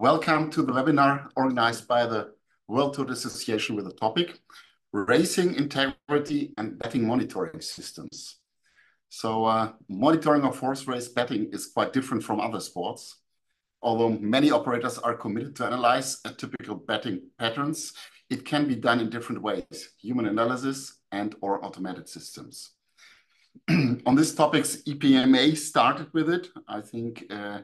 Welcome to the webinar organized by the World Tour Association with the topic Racing Integrity and Betting Monitoring Systems. So monitoring of horse race betting is quite different from other sports. Although many operators are committed to analyze typical betting patterns, it can be done in different ways, human analysis and/or automated systems. On this topic, EPMA started with it, I think the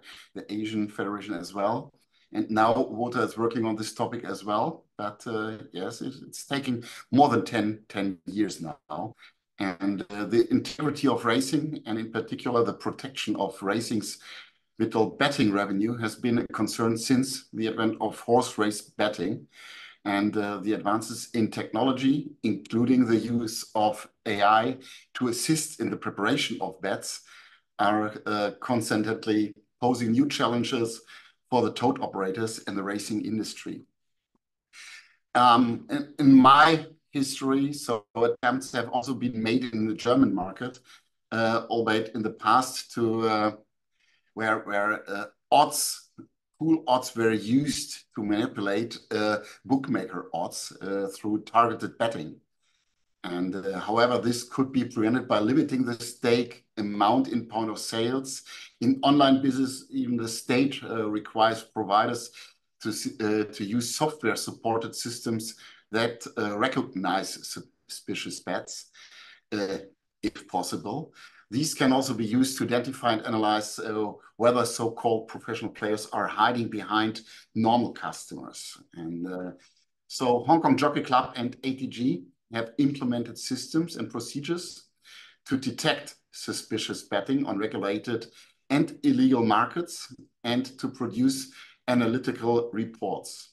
Asian Federation as well. And now WOTA is working on this topic as well. But yes, it's taking more than 10 years now. And the integrity of racing, and in particular, the protection of racing's vital betting revenue has been a concern since the advent of horse race betting. And the advances in technology, including the use of AI to assist in the preparation of bets, are constantly posing new challenges for the tote operators in the racing industry. In my history, so attempts have also been made in the German market, albeit in the past to where pool odds were used to manipulate bookmaker odds through targeted betting. And however, this could be prevented by limiting the stake amount in point of sales. In online business, even the state requires providers to use software-supported systems that recognize suspicious bets, if possible. These can also be used to identify and analyze whether so-called professional players are hiding behind normal customers. And so Hong Kong Jockey Club and ATG have implemented systems and procedures to detect suspicious betting on regulated and illegal markets and to produce analytical reports.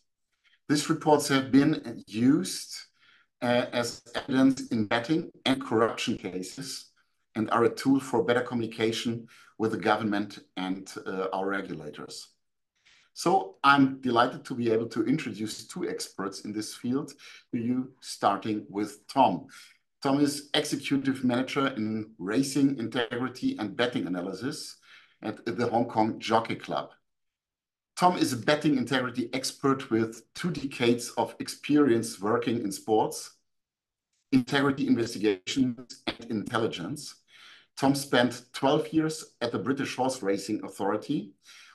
These reports have been used as evidence in betting and corruption cases and are a tool for better communication with the government and our regulators. So I'm delighted to be able to introduce two experts in this field to you, starting with Tom. Tom is Executive Manager in Racing Integrity and Betting Analysis at the Hong Kong Jockey Club. Tom is a betting integrity expert with 2 decades of experience working in sports, integrity investigations, and intelligence. Tom spent 12 years at the British Horse Racing Authority,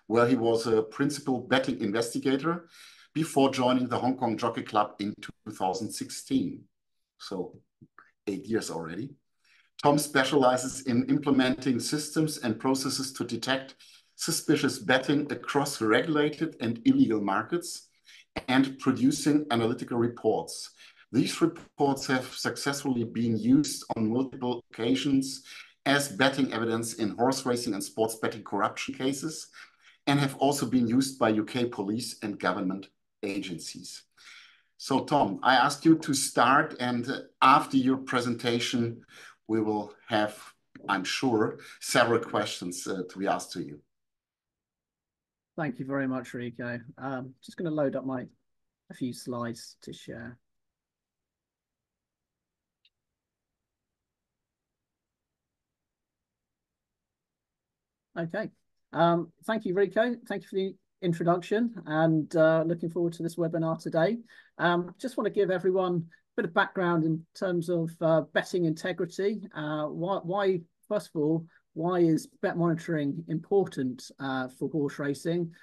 where he was a principal betting investigator before joining the Hong Kong Jockey Club in 2016. So 8 years already. Tom specializes in implementing systems and processes to detect suspicious betting across regulated and illegal markets and producing analytical reports. These reports have successfully been used on multiple occasions as betting evidence in horse racing and sports betting corruption cases, and have also been used by UK police and government agencies. So Tom, I ask you to start, and after your presentation, we will have, I'm sure, several questions to be asked to you. Thank you very much, Rico. Just going to load up a few slides to share. Okay. Thank you, Rico. Thank you for the introduction, and looking forward to this webinar today. Just want to give everyone a bit of background in terms of betting integrity. Why, first of all, why is bet monitoring important for horse racing?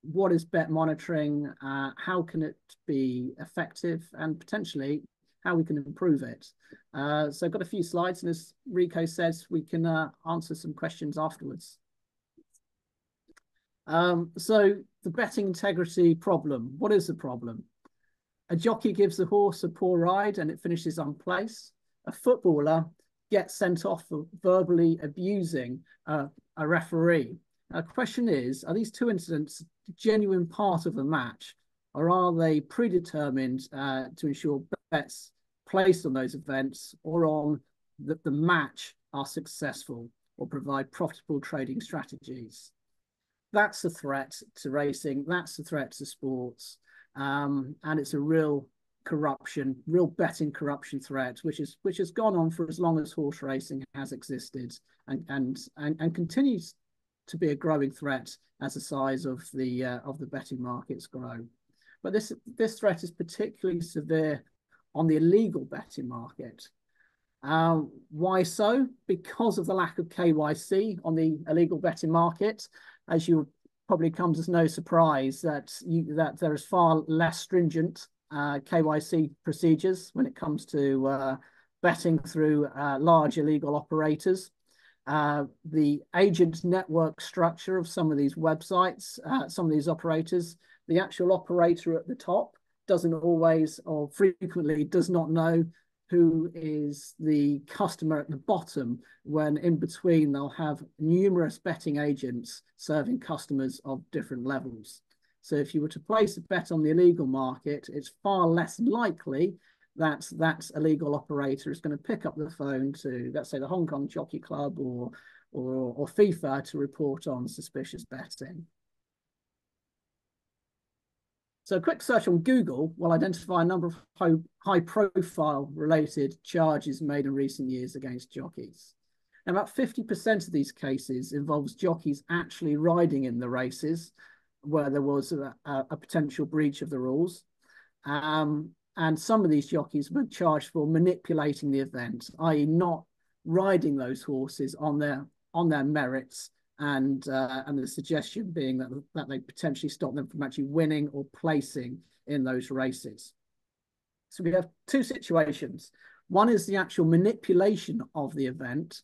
What is bet monitoring? How can it be effective, and potentially how we can improve it? So I've got a few slides, and as Rico says, we can answer some questions afterwards. So the betting integrity problem. What is the problem? A jockey gives the horse a poor ride and it finishes on place. A footballer gets sent off for verbally abusing a referee. The question is, are these two incidents a genuine part of a match, or are they predetermined to ensure bets placed on those events or on that the match are successful or provide profitable trading strategies? That's a threat to racing. That's a threat to sports. And it's a real betting corruption threat, which has gone on for as long as horse racing has existed and continues to be a growing threat as the size of the betting markets grow. But this threat is particularly severe on the illegal betting market. Why so? Because of the lack of KYC on the illegal betting market. As you probably comes as no surprise that there is far less stringent KYC procedures when it comes to betting through large illegal operators. The agent network structure of some of these websites, some of these operators, the actual operator at the top doesn't always or frequently does not know who is the customer at the bottom, when in between they'll have numerous betting agents serving customers of different levels. So if you were to place a bet on the illegal market, it's far less likely that that illegal operator is going to pick up the phone to, let's say, the Hong Kong Jockey Club or FIFA to report on suspicious betting. So a quick search on Google will identify a number of high-profile related charges made in recent years against jockeys. Now, about 50% of these cases involves jockeys actually riding in the races where there was a potential breach of the rules. And some of these jockeys were charged for manipulating the event, i.e. not riding those horses on their merits, and the suggestion being that they potentially stop them from actually winning or placing in those races. So we have two situations. One is the actual manipulation of the event,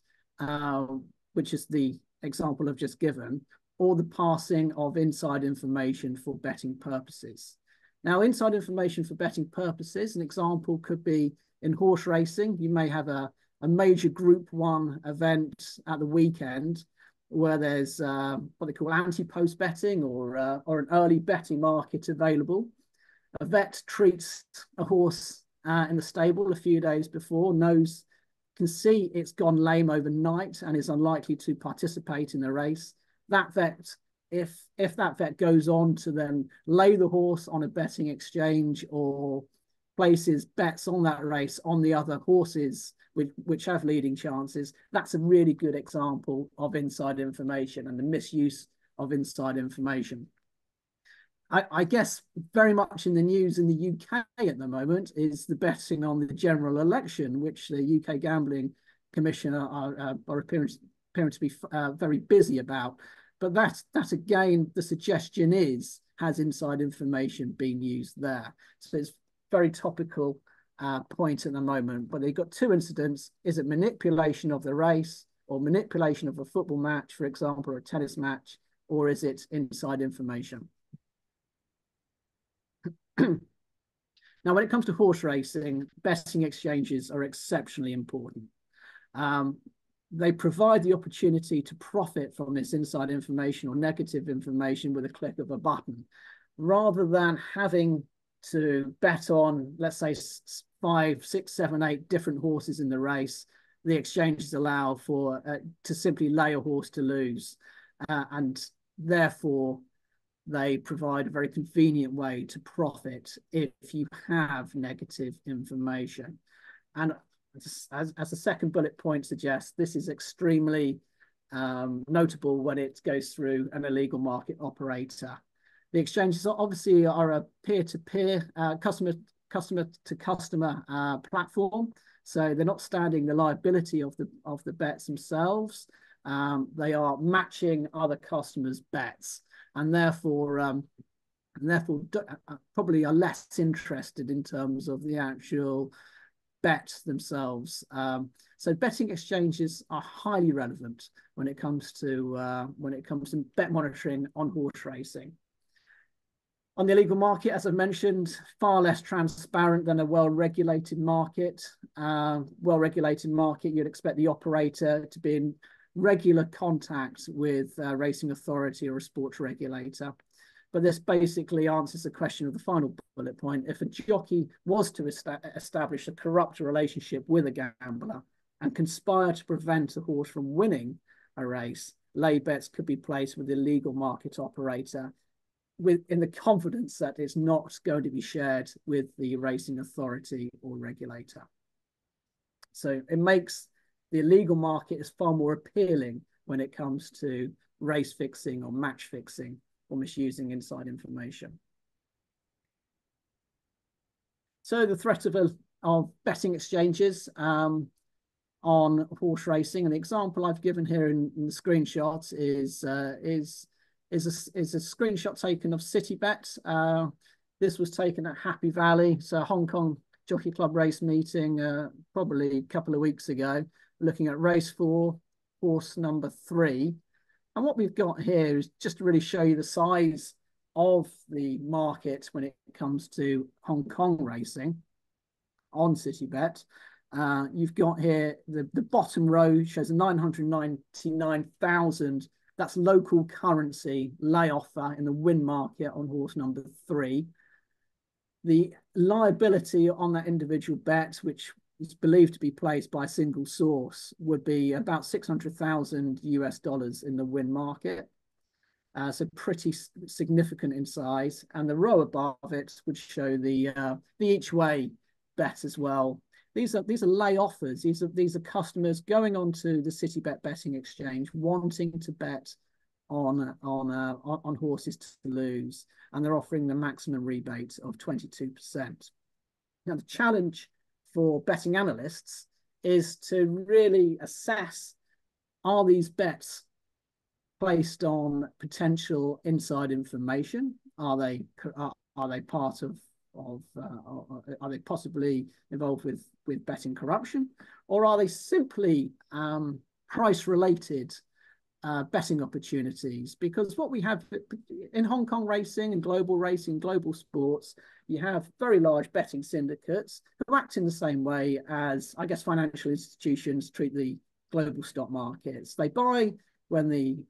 which is the example I've just given, or the passing of inside information for betting purposes. Now, inside information for betting purposes, an example could be in horse racing. You may have a major Group 1 event at the weekend where there's what they call anti-post betting or an early betting market available. A vet treats a horse in the stable a few days before, can see it's gone lame overnight and is unlikely to participate in the race. That vet, if that vet goes on to then lay the horse on a betting exchange or places bets on that race on the other horses which have leading chances, that's a really good example of inside information and the misuse of inside information. I guess very much in the news in the UK at the moment is the betting on the general election, which the UK Gambling Commission are appearing to be very busy about. But that again, the suggestion has inside information being used there. So it's very topical point at the moment, but they've got two incidents. Is it manipulation of the race or manipulation of a football match, for example, or a tennis match, or is it inside information? Now, when it comes to horse racing, betting exchanges are exceptionally important. They provide the opportunity to profit from this inside information or negative information with a click of a button, rather than having to bet on, let's say, 5, 6, 7, 8 different horses in the race. The exchanges allow for to simply lay a horse to lose, and therefore they provide a very convenient way to profit if you have negative information. And as the second bullet point suggests, this is extremely notable when it goes through an illegal market operator. The exchanges obviously are a peer-to-peer, customer-to-customer platform, so they're not standing the liability of the bets themselves. They are matching other customers' bets, and therefore probably are less interested in terms of the actual bet themselves. So betting exchanges are highly relevant when it comes to bet monitoring on horse racing. On the illegal market, as I mentioned, far less transparent than a well-regulated market. Well-regulated market, you'd expect the operator to be in regular contact with a racing authority or a sports regulator. But this basically answers the question of the final bullet point. If a jockey was to establish a corrupt relationship with a gambler and conspire to prevent a horse from winning a race, lay bets could be placed with the legal market operator in the confidence that it's not going to be shared with the racing authority or regulator. So it makes the illegal market is far more appealing when it comes to race fixing or match fixing or misusing inside information. So the threat of betting exchanges on horse racing, and the example I've given here in the screenshots is a screenshot taken of CityBet. This was taken at Happy Valley, so Hong Kong Jockey Club race meeting probably a couple of weeks ago, looking at race 4, horse number 3. And what we've got here is just to really show you the size of the market when it comes to Hong Kong racing on CityBet. You've got here the bottom row shows 999,000. That's local currency lay offer in the win market on horse number 3. The liability on that individual bet, which is believed to be placed by a single source, would be about $600,000 in the win market. So pretty significant in size. And the row above it would show the each way bet as well. These are lay offers. These are customers going onto the CityBet betting exchange, wanting to bet on horses to lose, and they're offering the maximum rebate of 22%. Now, the challenge for betting analysts is to really assess, are these bets placed on potential inside information? Are they part of are they possibly involved with betting corruption, or are they simply price related betting opportunities? Because what we have in Hong Kong racing and global racing, global sports, you have very large betting syndicates who act in the same way as, I guess, financial institutions treat the global stock markets. They buy when the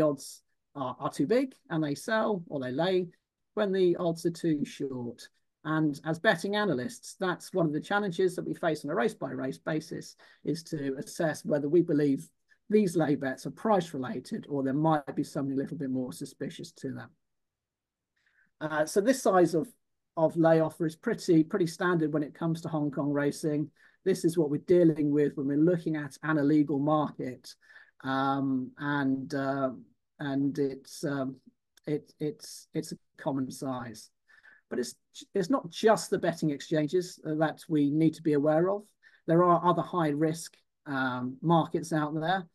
odds are too big, and they sell or they lay when the odds are too short. And as betting analysts, that's one of the challenges that we face on a race by race basis, is to assess whether we believe these lay bets are price related or there might be something a little bit more suspicious to them. So this size of lay offer is pretty standard when it comes to Hong Kong racing. This is what we're dealing with when we're looking at an illegal market, and it's a common size. But it's not just the betting exchanges that we need to be aware of. There are other high risk markets out there.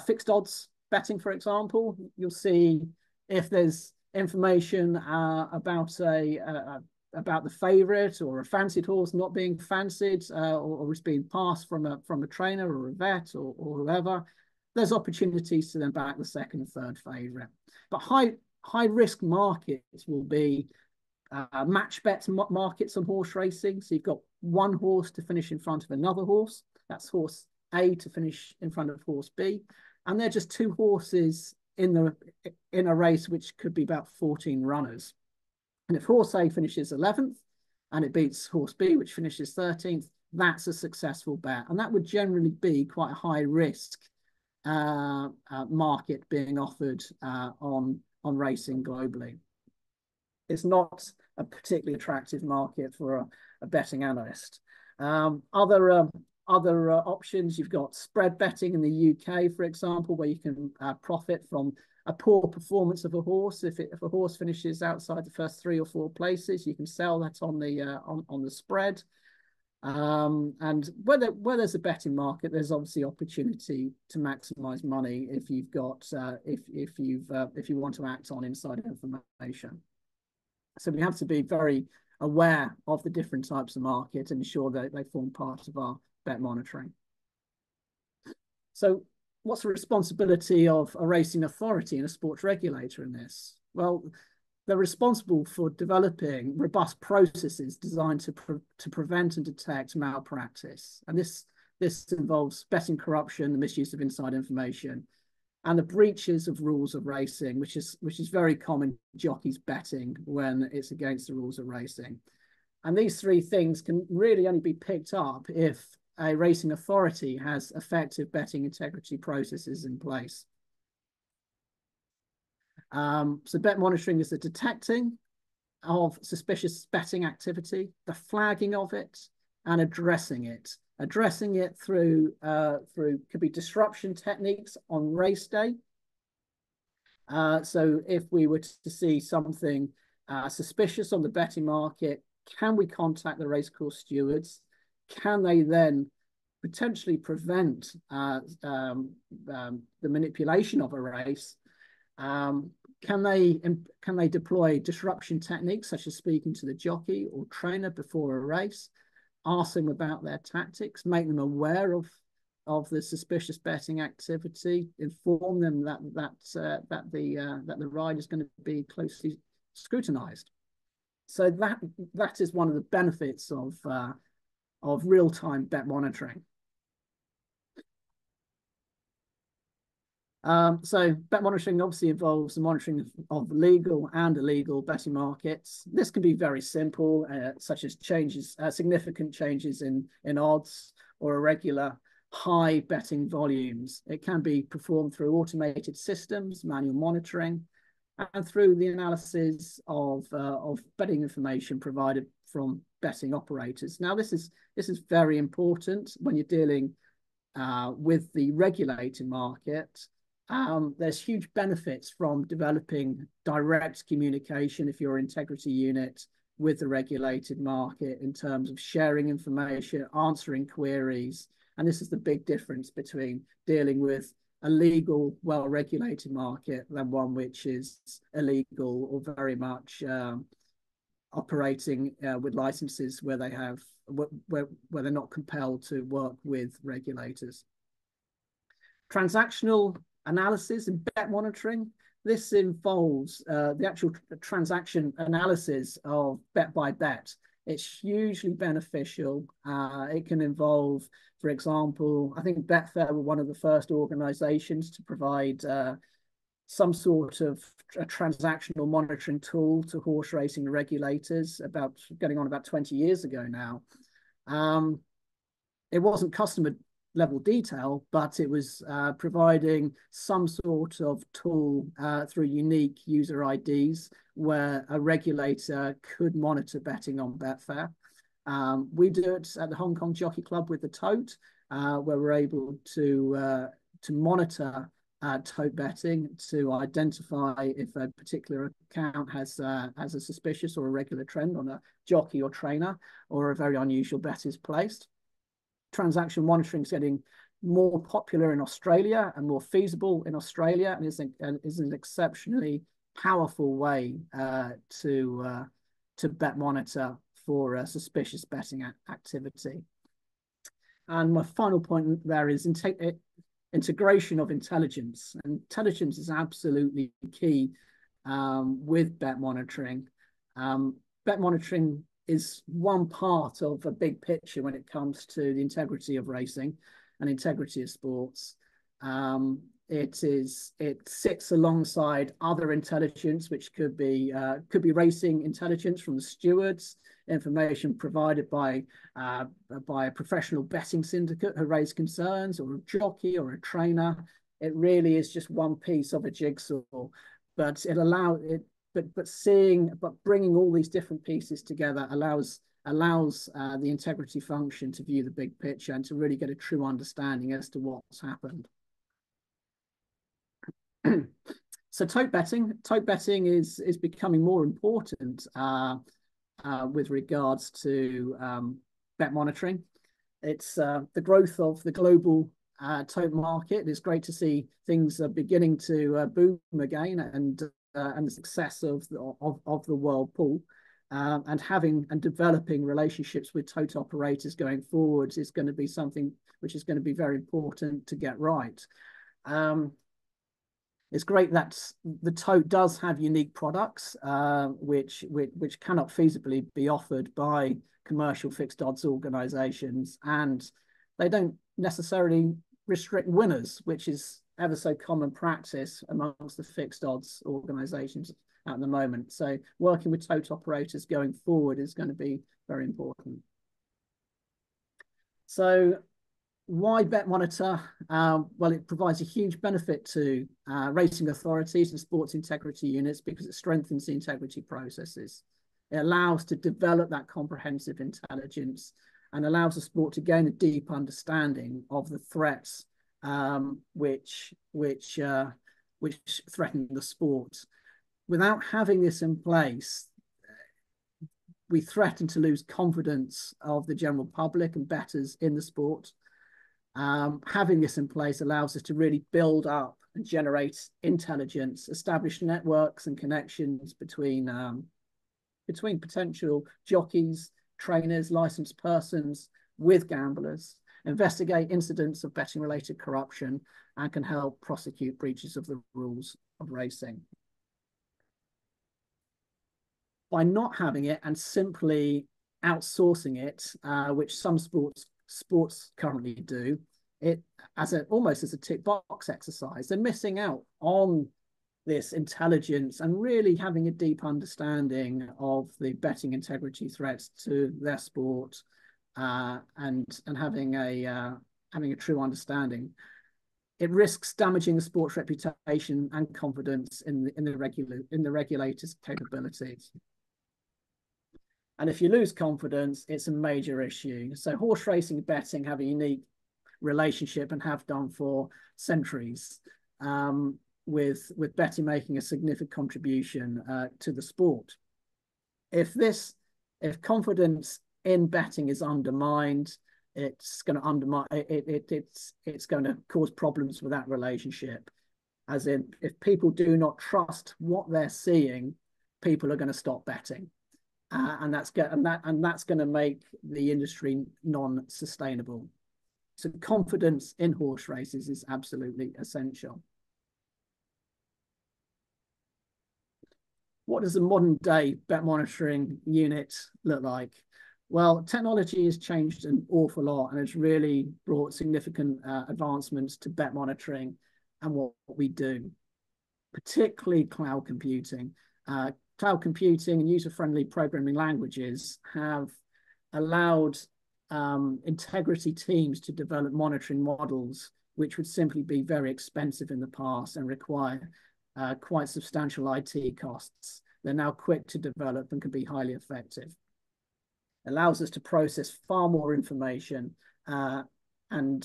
Fixed odds betting, for example, you'll see if there's information about the favourite or a fancied horse not being fancied, or is being passed from a trainer or a vet or whoever, there's opportunities to then back the second and third favourite. But high risk markets will be match bet markets on horse racing. So you've got one horse to finish in front of another horse. That's horse A to finish in front of horse B, and they're just two horses in a race which could be about 14 runners. And if horse A finishes 11th and it beats horse B, which finishes 13th, that's a successful bet, and that would generally be quite a high risk market being offered on racing globally. It's not a particularly attractive market for a betting analyst. Other options, you've got spread betting in the UK, for example, where you can profit from a poor performance of a horse. If a horse finishes outside the first 3 or 4 places, you can sell that on the spread. And where there's a betting market, there's obviously opportunity to maximize money if you've got if you want to act on inside information. So we have to be very aware of the different types of market and ensure that they form part of our bet monitoring. So what's the responsibility of a racing authority and a sports regulator in this? Well, they're responsible for developing robust processes designed to prevent and detect malpractice. And this involves betting corruption, the misuse of inside information, and the breaches of rules of racing, which is very common jockeys betting when it's against the rules of racing. And these 3 things can really only be picked up if a racing authority has effective betting integrity processes in place. So bet monitoring is the detecting of suspicious betting activity, the flagging of it, and addressing it. Addressing it through could be disruption techniques on race day, So if we were to see something suspicious on the betting market, can we contact the racecourse stewards? Can they then potentially prevent the manipulation of a race? Can they deploy disruption techniques such as speaking to the jockey or trainer before a race, ask them about their tactics, make them aware of the suspicious betting activity, inform them that the ride is going to be closely scrutinized. So that is one of the benefits of real-time bet monitoring. So bet monitoring obviously involves the monitoring of legal and illegal betting markets. This can be very simple, such as significant changes in odds or irregular high betting volumes. It can be performed through automated systems, manual monitoring, and through the analysis of betting information provided from betting operators. Now, this is very important when you're dealing with the regulated market. There's huge benefits from developing direct communication if you're an integrity unit with the regulated market in terms of sharing information, answering queries. And this is the big difference between dealing with a legal, well-regulated market than one which is illegal or very much operating with licenses where they're not compelled to work with regulators. Transactional analysis and bet monitoring. This involves the actual transaction analysis of bet by bet. It's hugely beneficial. It can involve, for example, I think Betfair were one of the first organizations to provide some sort of a transactional monitoring tool to horse racing regulators about 20 years ago now. It wasn't customer level detail, but it was providing some sort of tool through unique user IDs where a regulator could monitor betting on Betfair. We do it at the Hong Kong Jockey Club with the Tote, where we're able to monitor tote betting to identify if a particular account has a suspicious or irregular trend on a jockey or trainer, or a very unusual bet is placed. Transaction monitoring is getting more popular in Australia and more feasible in Australia, and is an exceptionally powerful way to bet monitor for suspicious betting activity. And my final point there is integration of intelligence. And intelligence is absolutely key with bet monitoring. Bet monitoring is one part of a big picture when it comes to the integrity of racing and integrity of sports. It sits alongside other intelligence, which could be racing intelligence from the stewards, information provided by a professional betting syndicate who raise concerns, or a jockey or a trainer. It really is just one piece of a jigsaw, but bringing all these different pieces together allows the integrity function to view the big picture and to really get a true understanding as to what's happened. So tote betting is becoming more important with regards to bet monitoring. It's the growth of the global tote market. It's great to see things are beginning to boom again, and the success of the world pool, and developing relationships with tote operators going forwards is going to be something which is going to be very important to get right. It's great that the tote does have unique products which cannot feasibly be offered by commercial fixed odds organizations, and they don't necessarily restrict winners, which is ever so common practice amongst the fixed odds organizations at the moment. So working with tote operators going forward is going to be very important. So why bet monitor? Well, it provides a huge benefit to racing authorities and sports integrity units because it strengthens the integrity processes. It allows to develop that comprehensive intelligence and allows the sport to gain a deep understanding of the threats which which threaten the sport. Without having this in place, we threaten to lose confidence of the general public and bettors in the sport. Having this in place allows us to really build up and generate intelligence, establish networks and connections between potential jockeys, trainers, licensed persons with gamblers, investigate incidents of betting-related corruption, and can help prosecute breaches of the rules of racing. By not having it and simply outsourcing it, which some sports currently do, it almost as a tick box exercise. They're missing out on this intelligence and really having a deep understanding of the betting integrity threats to their sport, and having a true understanding. It risks damaging the sport's reputation and confidence in the regulator's capabilities. And if you lose confidence, it's a major issue. So horse racing and betting have a unique relationship and have done for centuries, with betting making a significant contribution to the sport. If confidence in betting is undermined, it's going to undermine it's going to cause problems with that relationship. As in, if people do not trust what they're seeing, people are going to stop betting. And that's going to make the industry non-sustainable. So confidence in horse races is absolutely essential. What does a modern day bet monitoring unit look like? Well, technology has changed an awful lot and has really brought significant advancements to bet monitoring and what we do, particularly cloud computing. Cloud computing and user-friendly programming languages have allowed integrity teams to develop monitoring models, which would simply be very expensive in the past and require quite substantial IT costs. They're now quick to develop and can be highly effective. Allows us to process far more information and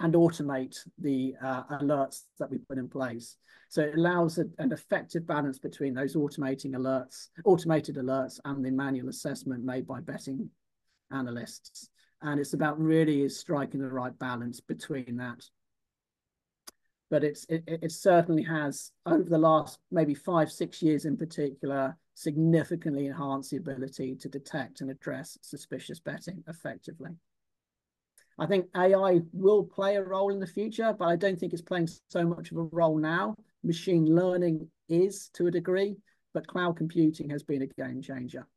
automate the alerts that we put in place. So it allows an effective balance between those automated alerts and the manual assessment made by betting analysts. And it's about really striking the right balance between that. But it certainly has, over the last maybe 5-6 years in particular, significantly enhanced the ability to detect and address suspicious betting effectively. I think AI will play a role in the future, but I don't think it's playing so much of a role now. Machine learning is to a degree, but cloud computing has been a game changer.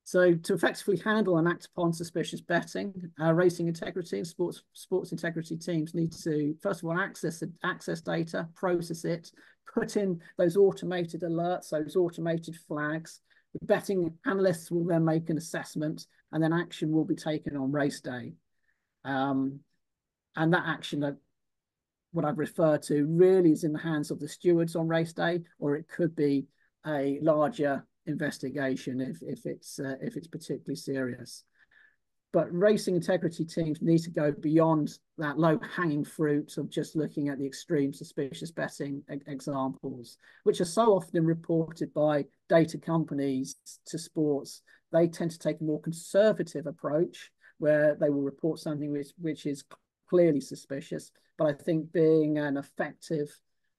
So to effectively handle and act upon suspicious betting, racing integrity and sports integrity teams need to, first of all, access data, process it, put in those automated alerts, those automated flags. The betting analysts will then make an assessment, and then action will be taken on race day. And that action, what I've referred to, really is in the hands of the stewards on race day, or it could be a larger investigation if it's particularly serious. But racing integrity teams need to go beyond that low-hanging fruit of just looking at the extreme suspicious betting examples, which are so often reported by data companies to sports. They tend to take a more conservative approach where they will report something which is clearly suspicious. But I think being an effective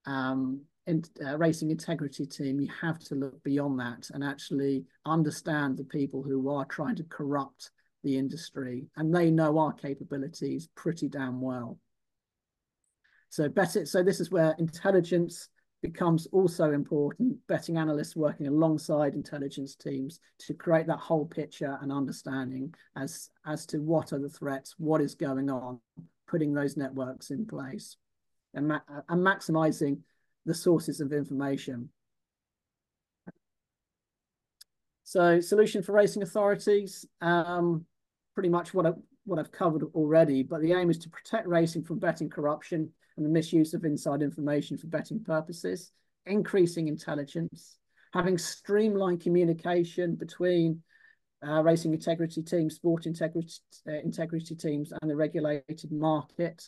racing integrity team, you have to look beyond that and actually understand the people who are trying to corrupt the industry, and they know our capabilities pretty damn well. So this is where intelligence becomes also important. Betting analysts working alongside intelligence teams to create that whole picture and understanding as to what are the threats, what is going on, putting those networks in place, and maximizing the sources of information. So solution for racing authorities, pretty much what I've covered already, but the aim is to protect racing from betting corruption and the misuse of inside information for betting purposes, increasing intelligence, having streamlined communication between racing integrity teams, sport integrity teams, and the regulated market,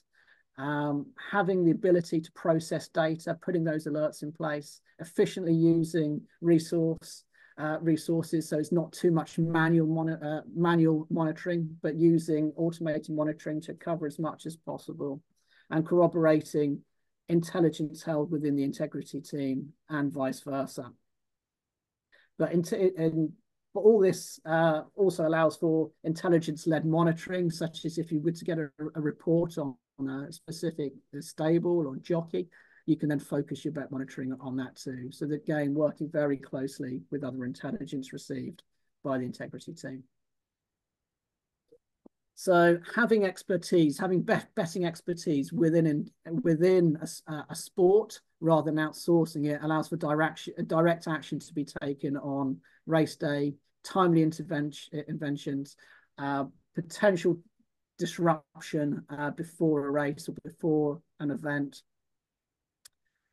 having the ability to process data, putting those alerts in place, efficiently using resources, so it's not too much manual monitoring, but using automated monitoring to cover as much as possible, and corroborating intelligence held within the integrity team and vice versa. But all this also allows for intelligence-led monitoring, such as if you were to get a report on a specific stable or jockey, you can then focus your bet monitoring on that too. So that, again, working very closely with other intelligence received by the integrity team. So having expertise, having betting expertise within a sport rather than outsourcing it, allows for direct action to be taken on race day, timely interventions, potential disruption before a race or before an event,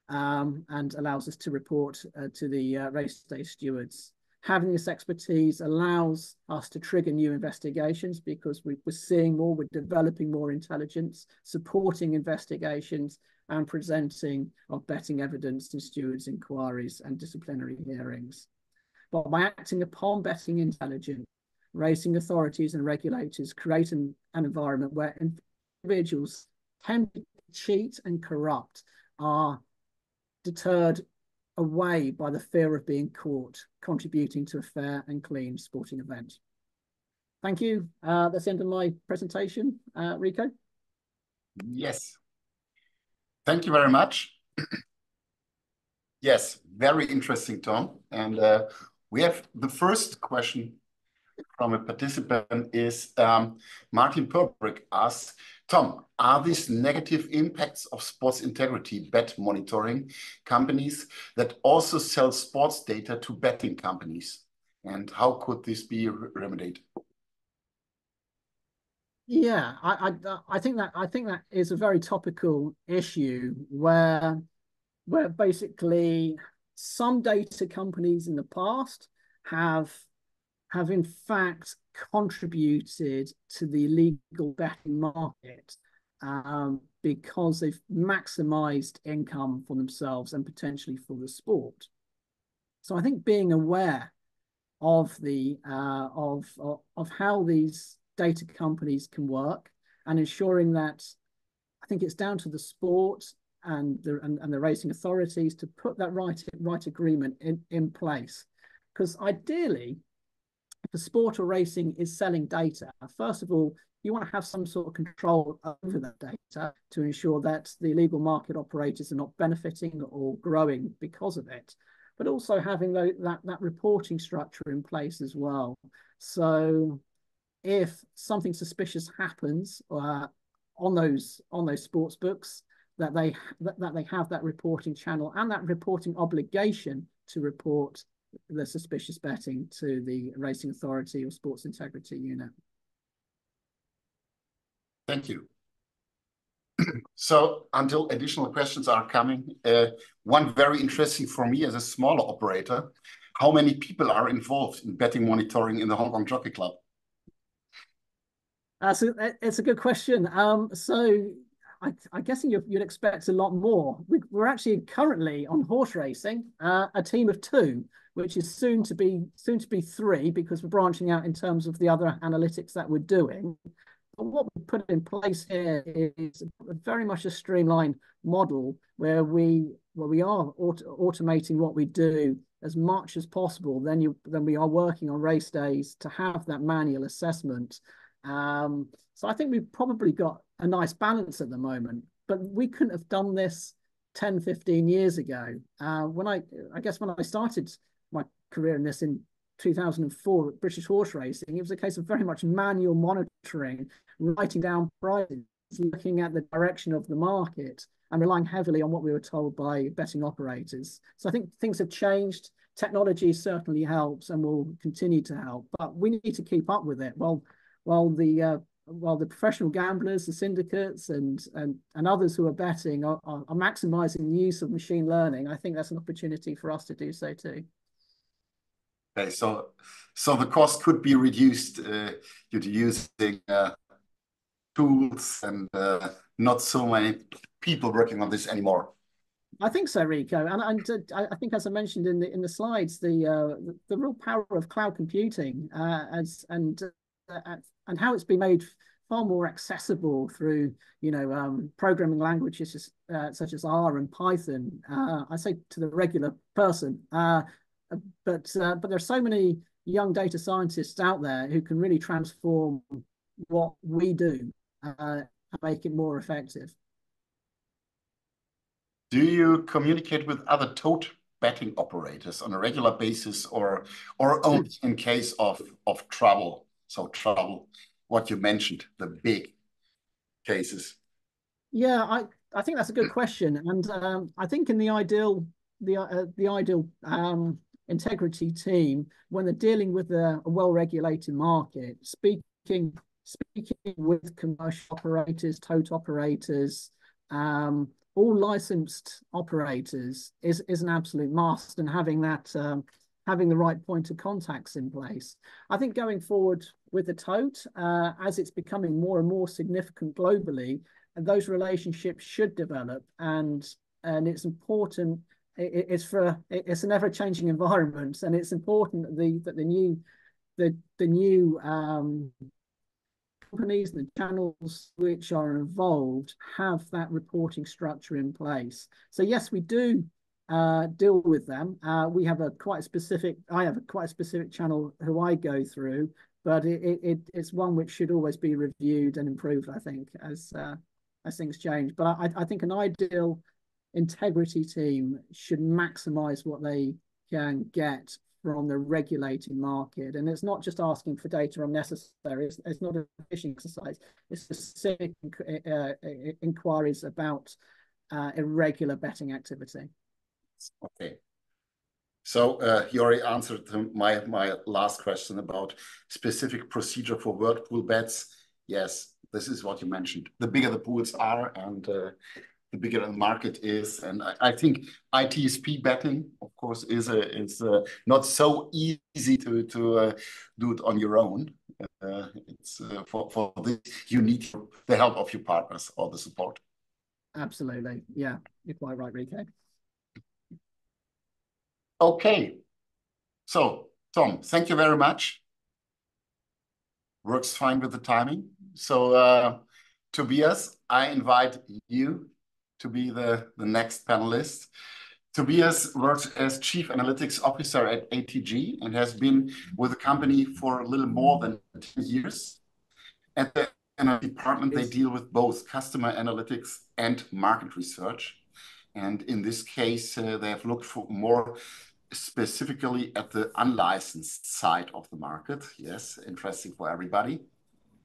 and allows us to report to the race day stewards. Having this expertise allows us to trigger new investigations because we're seeing more, we're developing more intelligence, supporting investigations and presenting of betting evidence in stewards' inquiries and disciplinary hearings. But by acting upon betting intelligence, racing authorities and regulators create an environment where individuals tend to cheat and corrupt are deterred away by the fear of being caught, contributing to a fair and clean sporting event. Thank you. That's the end of my presentation. Rico? Yes. Thank you very much. Yes, very interesting, Tom. And we have the first question from a participant is Martin Perbrick asks, Tom, are these negative impacts of sports integrity bet monitoring companies that also sell sports data to betting companies? And how could this be remedied? Yeah, I think that is a very topical issue where basically some data companies in the past have in fact contributed to the illegal betting market because they've maximized income for themselves and potentially for the sport. So I think being aware of the of how these data companies can work and ensuring that, I think it's down to the sport and the racing authorities to put that right agreement in place. Because ideally, if a sport or racing is selling data, first of all, you want to have some sort of control over that data to ensure that the illegal market operators are not benefiting or growing because of it, but also having that reporting structure in place as well. So if something suspicious happens on those sports books, that they have that reporting channel and that reporting obligation to report the suspicious betting to the racing authority or sports integrity unit. Thank you. So until additional questions are coming, one very interesting for me as a smaller operator, how many people are involved in betting monitoring in the Hong Kong Jockey Club? So it's a good question. So I guess you'd expect a lot more. We're actually currently on horse racing, a team of 2, which is soon to be 3 because we're branching out in terms of the other analytics that we're doing. But what we put in place here is very much a streamlined model where we are automating what we do as much as possible. Then we are working on race days to have that manual assessment. So I think we've probably got a nice balance at the moment, but we couldn't have done this 10, 15 years ago. When I guess when I started my career in this in 2004 at British Horse Racing, it was a case of very much manual monitoring, writing down prices, looking at the direction of the market and relying heavily on what we were told by betting operators. So I think things have changed. Technology certainly helps and will continue to help, but we need to keep up with it. While the professional gamblers, the syndicates, and others who are betting are maximizing the use of machine learning, I think that's an opportunity for us to do so too. Okay, so the cost could be reduced due to using tools and not so many people working on this anymore. I think so, Rico, and I think, as I mentioned in the slides, the real power of cloud computing and how it's been made far more accessible through programming languages such as R and Python. I say to the regular person, but there are so many young data scientists out there who can really transform what we do and make it more effective. Do you communicate with other tote betting operators on a regular basis, or only in case of trouble? So trouble, what you mentioned, the big cases. Yeah, I think that's a good question, and I think in the ideal integrity team, when they're dealing with a well-regulated market, speaking with commercial operators, tote operators, all licensed operators is an absolute must, and having the right point of contacts in place. I think going forward with the tote, as it's becoming more and more significant globally, and those relationships should develop, and it's important. It's an ever-changing environment, and it's important that the new companies, the channels which are involved, have that reporting structure in place. So yes, we do deal with them. We have I have a quite specific channel who I go through, but it's one which should always be reviewed and improved, I think, as things change. But I think an ideal integrity team should maximize what they can get from the regulating market. And it's not just asking for data unnecessary. It's not a fishing exercise. It's specific inquiries about irregular betting activity. Okay. So you already answered my last question about specific procedure for whirlpool bets. Yes, this is what you mentioned. The bigger the pools are, and the bigger the market is. And I think ITSP betting, of course, is not so easy to do it on your own. It's for this, you need the help of your partners or the support. Absolutely. Yeah, you're quite right, Rico. Okay. So, Tom, thank you very much. Works fine with the timing. So, Tobias, I invite you to be the next panelist. Tobias works as Chief Analytics Officer at ATG and has been with the company for a little more than 10 years. At the department, they deal with both customer analytics and market research. And in this case, they have looked for more specifically at the unlicensed side of the market. Yes, interesting for everybody.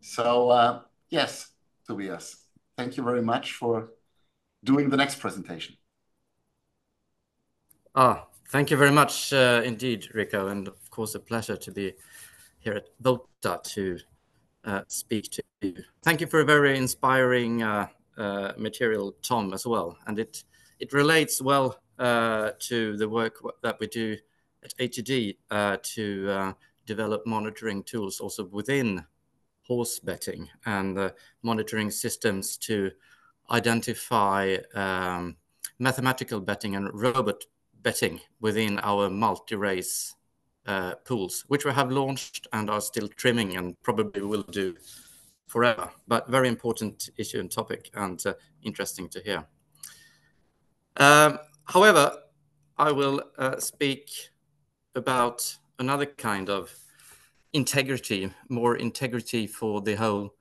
So, yes, Tobias, thank you very much for doing the next presentation. Thank you very much indeed, Rico, and of course a pleasure to be here at VOTA to speak to you. Thank you for a very inspiring material, Tom, as well, and it relates well to the work that we do at ATG to develop monitoring tools also within horse betting and monitoring systems to identify mathematical betting and robot betting within our multi-race pools, which we have launched and are still trimming and probably will do forever. But very important issue and topic, and interesting to hear. However, I will speak about another kind of integrity, more integrity for the whole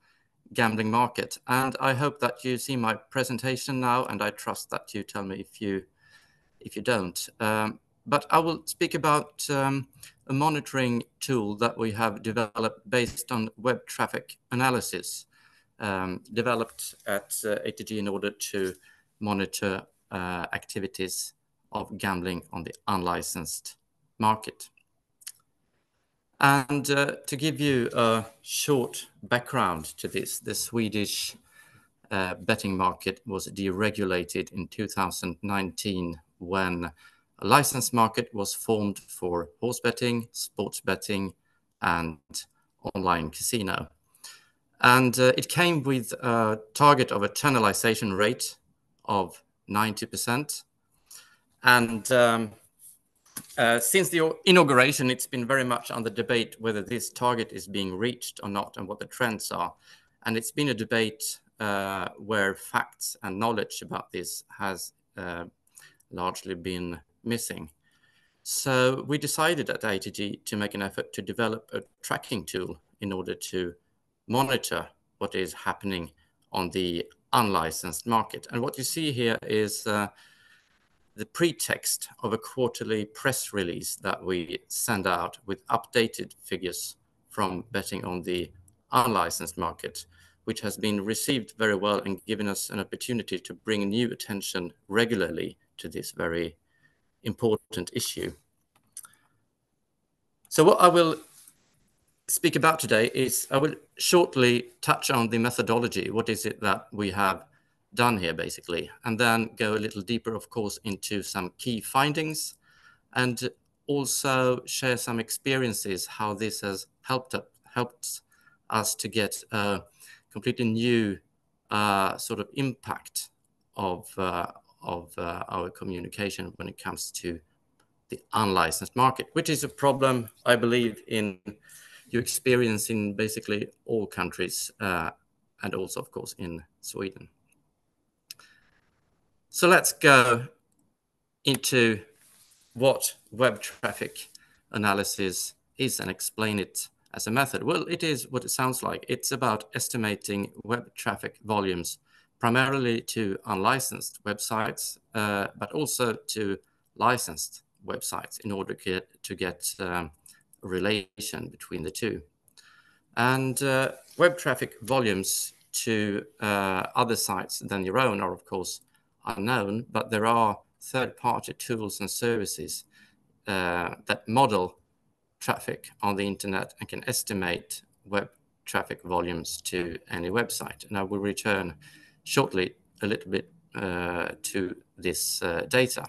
gambling market. And I hope that you see my presentation now, and I trust that you tell me if you don't. But I will speak about a monitoring tool that we have developed based on web traffic analysis, developed at ATG in order to monitor activities of gambling on the unlicensed market. And to give you a short background to this, the Swedish betting market was deregulated in 2019 when a licensed market was formed for horse betting, sports betting, and online casino. And it came with a target of a channelization rate of 90%. And since the inauguration, it's been very much under debate whether this target is being reached or not and what the trends are. And it's been a debate where facts and knowledge about this has largely been missing. So we decided at ITG to make an effort to develop a tracking tool in order to monitor what is happening on the unlicensed market. And what you see here is the pretext of a quarterly press release that we send out with updated figures from betting on the unlicensed market, which has been received very well and given us an opportunity to bring new attention regularly to this very important issue. So what I will speak about today is I will shortly touch on the methodology. What is it that we have done here, basically, and then go a little deeper, of course, into some key findings, and also share some experiences, how this has helped us to get a completely new sort of impact of our communication when it comes to the unlicensed market, which is a problem, I believe, you experience in basically all countries, and also, of course, in Sweden. So let's go into what web traffic analysis is and explain it as a method. Well, it is what it sounds like. It's about estimating web traffic volumes, primarily to unlicensed websites, but also to licensed websites in order to get a relation between the two. And web traffic volumes to other sites than your own are, of course, unknown, but there are third-party tools and services that model traffic on the internet and can estimate web traffic volumes to any website. And I will return shortly a little bit to this data.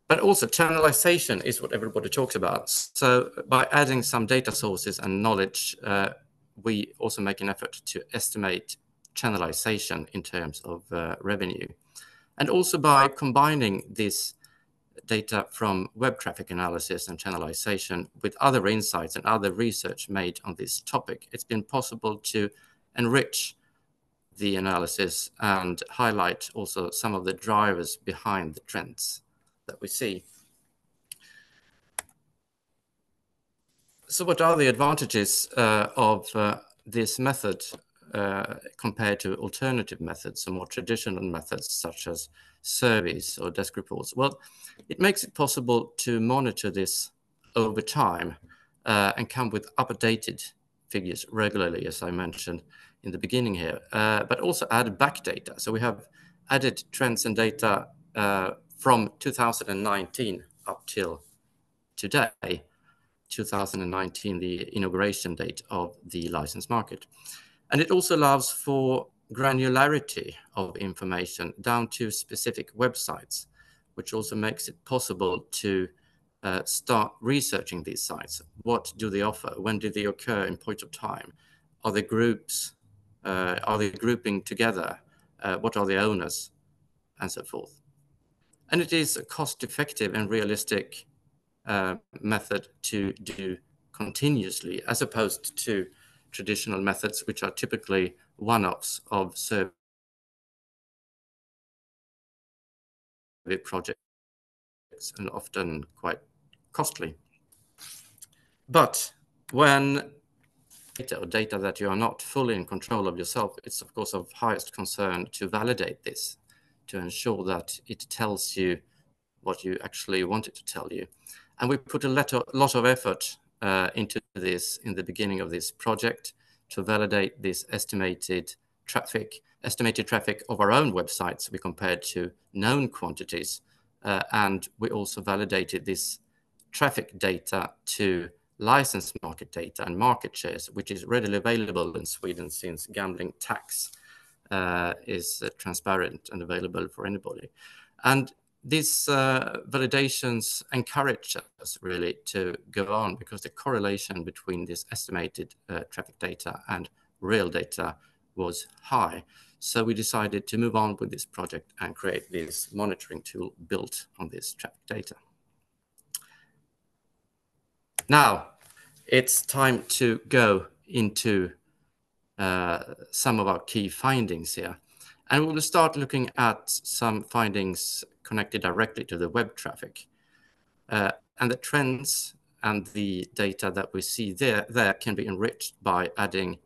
But also channelization is what everybody talks about. So by adding some data sources and knowledge, we also make an effort to estimate channelization in terms of revenue. And also by combining this data from web traffic analysis and channelization with other insights and other research made on this topic, it's been possible to enrich the analysis and highlight also some of the drivers behind the trends that we see. So what are the advantages of this method compared to alternative methods, or more traditional methods such as surveys or desk reports? Well, it makes it possible to monitor this over time and come with updated figures regularly, as I mentioned in the beginning here, but also add back data. So we have added trends and data from 2019 up till today, 2019, the inauguration date of the licensed market. And it also allows for granularity of information down to specific websites, which also makes it possible to start researching these sites. What do they offer? When did they occur in point of time? Are they groups? Are they grouping together? What are the owners? And so forth. And it is a cost-effective and realistic method to do continuously, as opposed to traditional methods, which are typically one-offs of survey projects and often quite costly. But when data that you are not fully in control of yourself, it's of course of highest concern to validate this, to ensure that it tells you what you actually want it to tell you. And we put a lot of effort into this in the beginning of this project to validate this estimated traffic of our own websites we compared to known quantities. And we also validated this traffic data to licensed market data and market shares, which is readily available in Sweden since gambling tax is transparent and available for anybody. And these validations encourage us really to go on, because the correlation between this estimated traffic data and real data was high. So we decided to move on with this project and create this monitoring tool built on this traffic data. Now, it's time to go into some of our key findings here. And we will start looking at some findings connected directly to the web traffic. And the trends and the data that we see there can be enriched by adding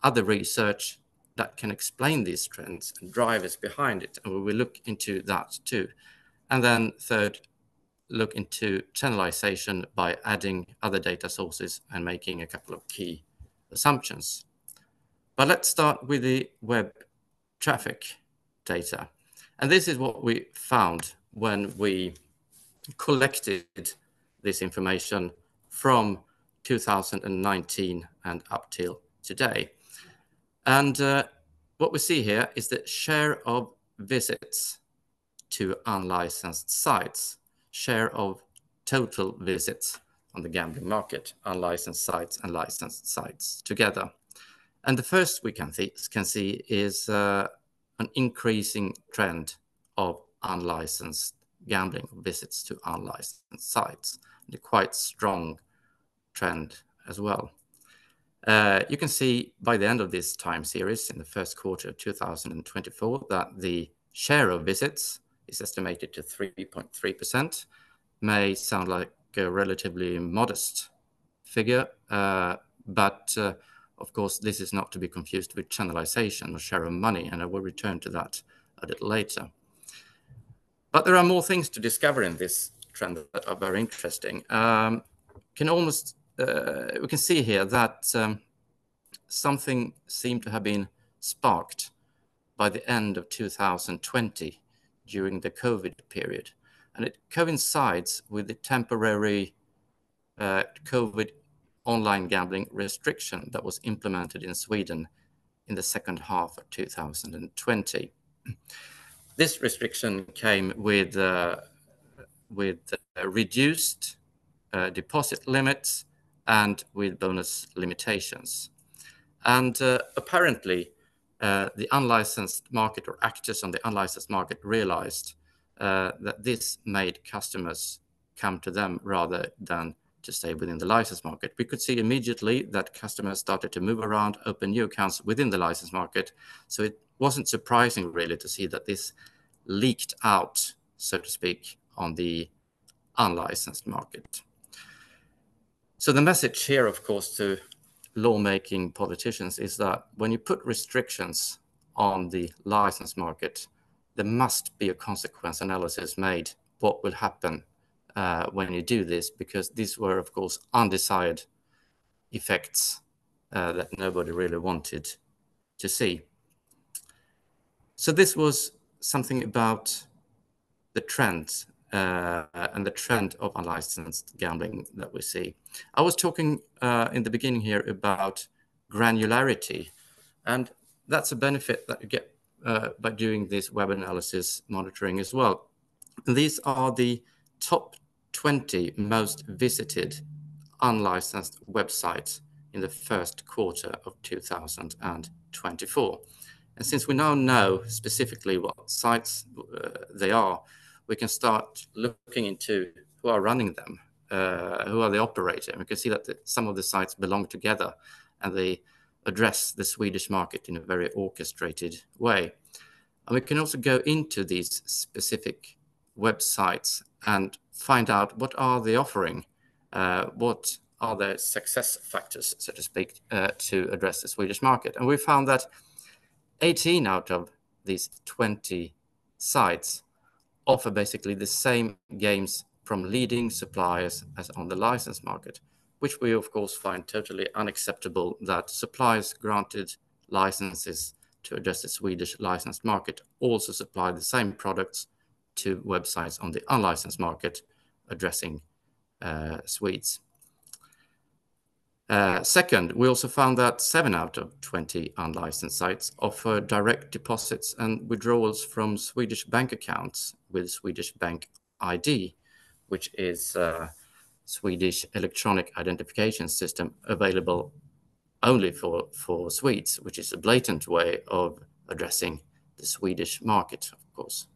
other research that can explain these trends and drivers behind it. And we will look into that too. And then third, look into channelization by adding other data sources and making a couple of key assumptions. But let's start with the web traffic data. And this is what we found when we collected this information from 2019 and up till today. And what we see here is the share of visits to unlicensed sites, share of total visits on the gambling market, unlicensed sites and licensed sites together. And the first we can see is an increasing trend of unlicensed gambling visits to unlicensed sites, and a quite strong trend as well. You can see by the end of this time series, in the first quarter of 2024, that the share of visits is estimated to 3.3%. May sound like a relatively modest figure, but of course, this is not to be confused with channelization or share of money, and I will return to that a little later. But there are more things to discover in this trend that are very interesting. We can see here that something seemed to have been sparked by the end of 2020 during the COVID period. And it coincides with the temporary COVID online gambling restriction that was implemented in Sweden in the second half of 2020. This restriction came with reduced deposit limits and with bonus limitations. And apparently, the unlicensed market, or actors on the unlicensed market, realized that this made customers come to them rather than to stay within the licensed market. We could see immediately that customers started to move around, open new accounts within the licensed market. So it wasn't surprising really to see that this leaked out, so to speak, on the unlicensed market. So the message here, of course, to lawmaking politicians is that when you put restrictions on the licensed market, there must be a consequence analysis made. What will happen when you do this? Because these were, of course, undesired effects that nobody really wanted to see. So this was something about the trends and the trend of unlicensed gambling that we see. I was talking in the beginning here about granularity, and that's a benefit that you get by doing this web analysis monitoring as well. And these are the top 20 most visited unlicensed websites in the first quarter of 2024. And since we now know specifically what sites they are, we can start looking into who are running them, who are the operator. And we can see that some of the sites belong together and they address the Swedish market in a very orchestrated way. And we can also go into these specific websites and find out what are they offering, what are their success factors, so to speak, to address the Swedish market. And we found that 18 out of these 20 sites offer basically the same games from leading suppliers as on the license market, which we of course find totally unacceptable, that suppliers granted licenses to address the Swedish licensed market also supply the same products to websites on the unlicensed market addressing Swedes. Second, we also found that 7 out of 20 unlicensed sites offer direct deposits and withdrawals from Swedish bank accounts with Swedish Bank ID, which is Swedish electronic identification system available only for Swedes, which is a blatant way of addressing the Swedish market, of course.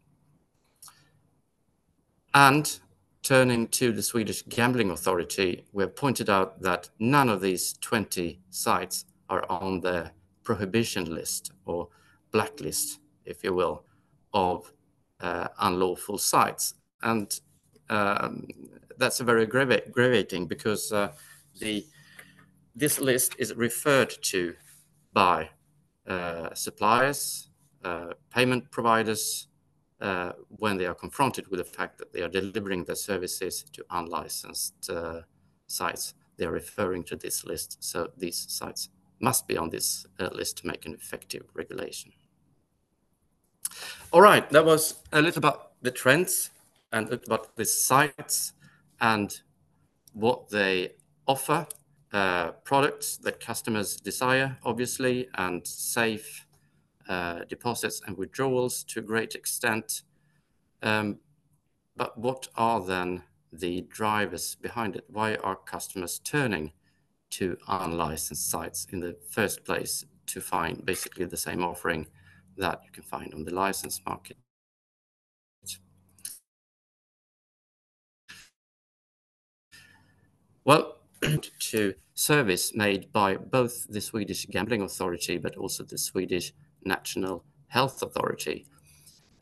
And turning to the Swedish Gambling Authority, we have pointed out that none of these 20 sites are on the prohibition list or blacklist, if you will, of unlawful sites. And that's a very aggravating because this list is referred to by suppliers, payment providers, when they are confronted with the fact that they are delivering their services to unlicensed sites. They are referring to this list, so these sites must be on this list to make an effective regulation. All right, that was a little about the trends and about the sites and what they offer, products that customers desire, obviously, and safe deposits and withdrawals to a great extent. But what are then the drivers behind it? Why are customers turning to unlicensed sites in the first place to find basically the same offering that you can find on the licensed market? Well, to service made by both the Swedish Gambling Authority but also the Swedish National Health Authority,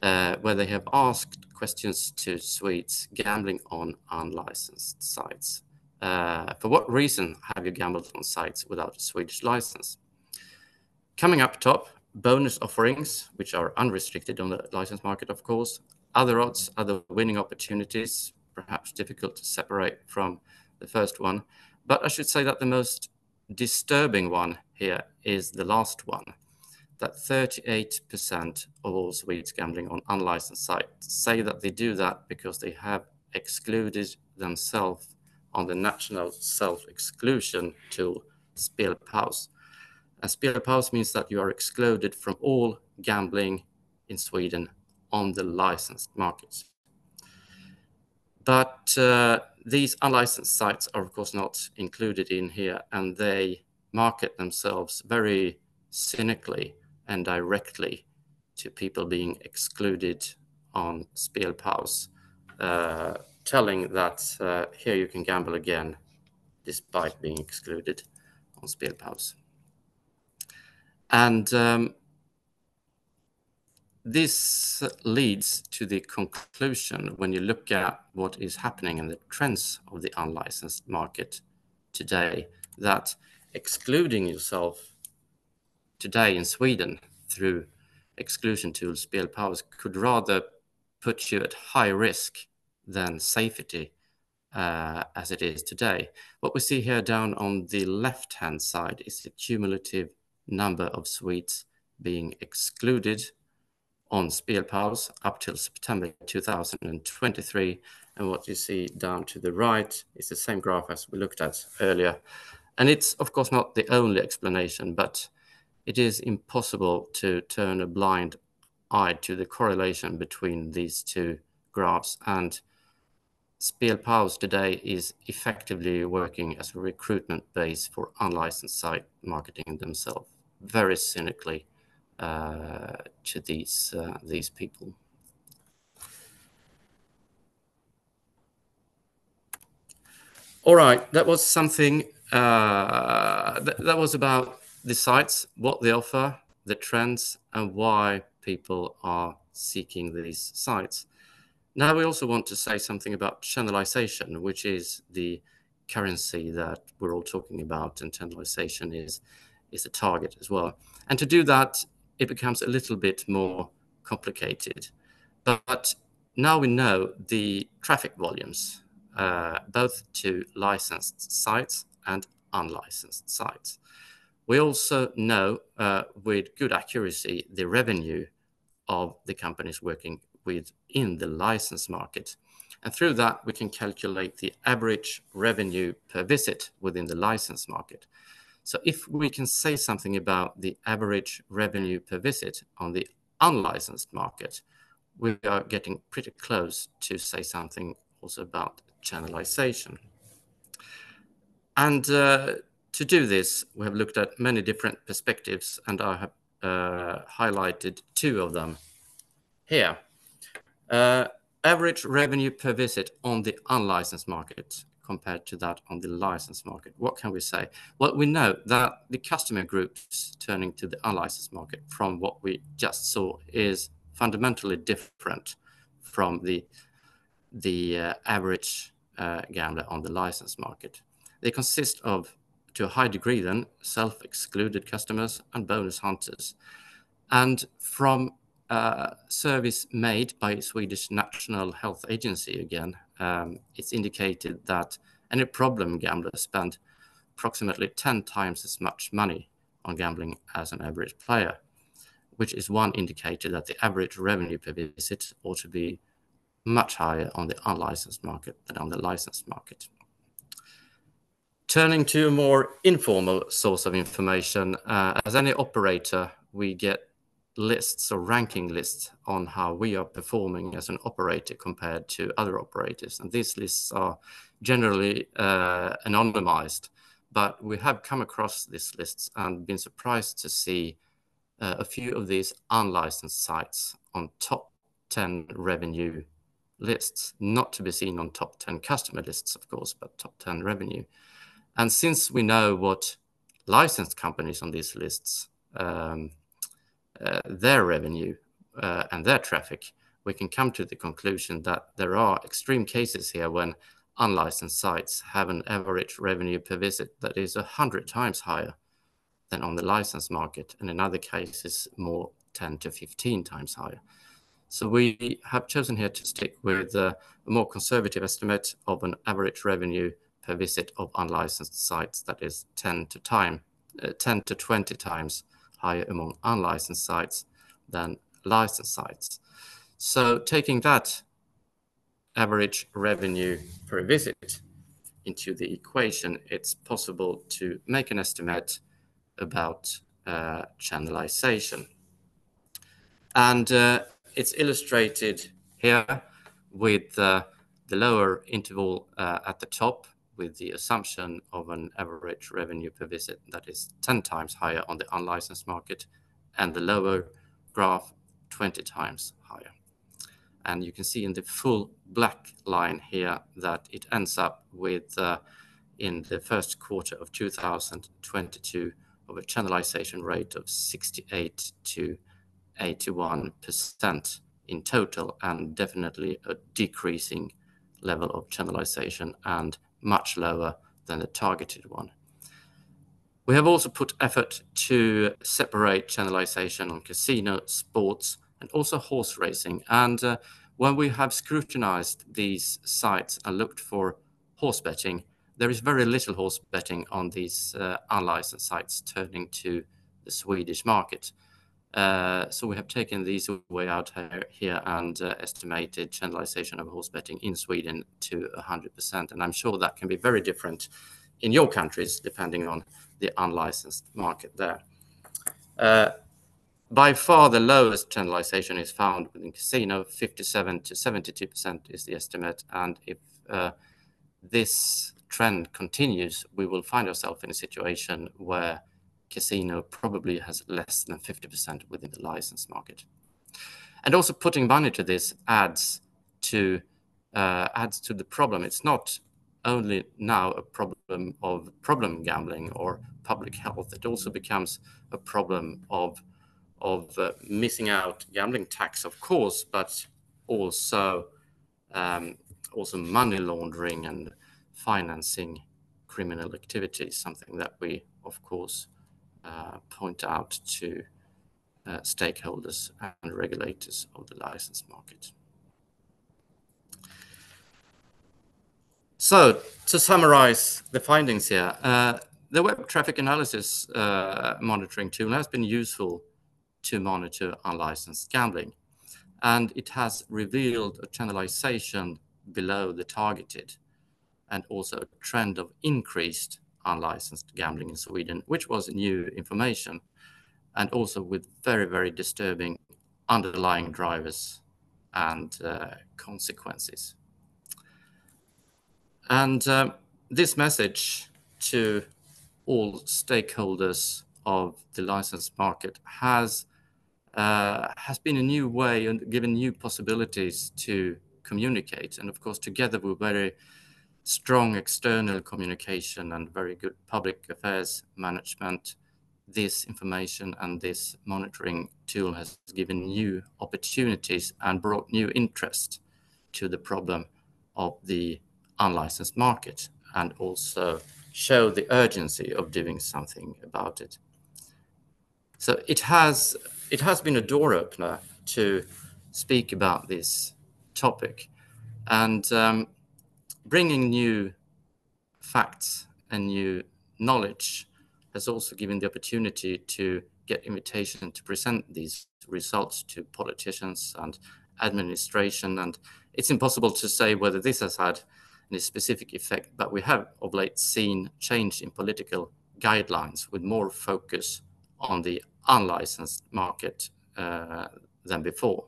where they have asked questions to Swedes gambling on unlicensed sites. For what reason have you gambled on sites without a Swedish license? Coming up top, bonus offerings, which are unrestricted on the license market, of course, other odds, other winning opportunities, perhaps difficult to separate from the first one. But I should say that the most disturbing one here is the last one, that 38% of all Swedes gambling on unlicensed sites say that they do that because they have excluded themselves on the national self-exclusion tool, Spelpaus. And Spelpaus means that you are excluded from all gambling in Sweden on the licensed markets. But these unlicensed sites are, of course, not included in here, and they market themselves very cynically and directly to people being excluded on Spelpaus, telling that here you can gamble again despite being excluded on Spelpaus. And this leads to the conclusion, when you look at what is happening in the trends of the unlicensed market today, that excluding yourself today in Sweden through exclusion tool Spelpaus could rather put you at high risk than safety as it is today. What we see here down on the left-hand side is the cumulative number of Swedes being excluded on Spelpaus up till September 2023. And what you see down to the right is the same graph as we looked at earlier. And it's, of course, not the only explanation, but it is impossible to turn a blind eye to the correlation between these two graphs. And Spelpaus today is effectively working as a recruitment base for unlicensed site marketing themselves, very cynically to these people. All right, that was something that was about the sites, what they offer, the trends, and why people are seeking these sites. Now we also want to say something about channelization, which is the currency that we're all talking about, and channelization is a target as well. And to do that, it becomes a little bit more complicated. But now we know the traffic volumes, both to licensed sites and unlicensed sites. We also know with good accuracy the revenue of the companies working within the license market. And through that, we can calculate the average revenue per visit within the license market. So if we can say something about the average revenue per visit on the unlicensed market, we are getting pretty close to say something also about channelization. And to do this, we have looked at many different perspectives, and I have highlighted two of them here. Average revenue per visit on the unlicensed market compared to that on the licensed market. What can we say? Well, we know that the customer groups turning to the unlicensed market from what we just saw is fundamentally different from the average gambler on the licensed market. They consist of, to a high degree then, self-excluded customers and bonus hunters. And from surveys made by Swedish National Health Agency again, it's indicated that any problem gambler spend approximately 10 times as much money on gambling as an average player, which is one indicator that the average revenue per visit ought to be much higher on the unlicensed market than on the licensed market. Turning to a more informal source of information, as any operator, we get lists or ranking lists on how we are performing as an operator compared to other operators. And these lists are generally anonymized, but we have come across these lists and been surprised to see a few of these unlicensed sites on top 10 revenue lists, not to be seen on top 10 customer lists, of course, but top 10 revenue. And since we know what licensed companies on these lists, their revenue and their traffic, we can come to the conclusion that there are extreme cases here when unlicensed sites have an average revenue per visit that is 100 times higher than on the licensed market, and in other cases more 10 to 15 times higher. So we have chosen here to stick with a more conservative estimate of an average revenue per visit of unlicensed sites that is 10 to 20 times higher among unlicensed sites than licensed sites. So taking that average revenue per visit into the equation, it's possible to make an estimate about channelization. And it's illustrated here with the lower interval at the top, with the assumption of an average revenue per visit that is 10 times higher on the unlicensed market, and the lower graph 20 times higher. And you can see in the full black line here that it ends up with, in the first quarter of 2022, of a channelization rate of 68 to 81% in total, and definitely a decreasing level of channelization and much lower than the targeted one. We have also put effort to separate channelization on casino, sports, and also horse racing. And when we have scrutinized these sites and looked for horse betting, there is very little horse betting on these unlicensed sites turning to the Swedish market. So we have taken these way out here and estimated channelization of horse betting in Sweden to 100%. And I'm sure that can be very different in your countries, depending on the unlicensed market there. By far, the lowest channelization is found within casino. 57 to 72% is the estimate. And if this trend continues, we will find ourselves in a situation where casino probably has less than 50% within the licensed market. And also putting money to this adds to the problem. It's not only now a problem of problem gambling or public health. It also becomes a problem of missing out gambling tax, of course, but also money laundering and financing criminal activities, something that we, of course, point out to stakeholders and regulators of the license market. So to summarize the findings here, the web traffic analysis monitoring tool has been useful to monitor unlicensed gambling, and it has revealed a channelization below the targeted, and also a trend of increased unlicensed gambling in Sweden, which was new information, and also with very, very disturbing underlying drivers and consequences. And this message to all stakeholders of the licensed market has been a new way and given new possibilities to communicate. And of course, together with very strong external communication and very good public affairs management, this information and this monitoring tool has given new opportunities and brought new interest to the problem of the unlicensed market, and also show the urgency of doing something about it. So it has been a door opener to speak about this topic, and bringing new facts and new knowledge has also given the opportunity to get invitation to present these results to politicians and administration. And it's impossible to say whether this has had any specific effect, but we have of late seen change in political guidelines with more focus on the unlicensed market than before.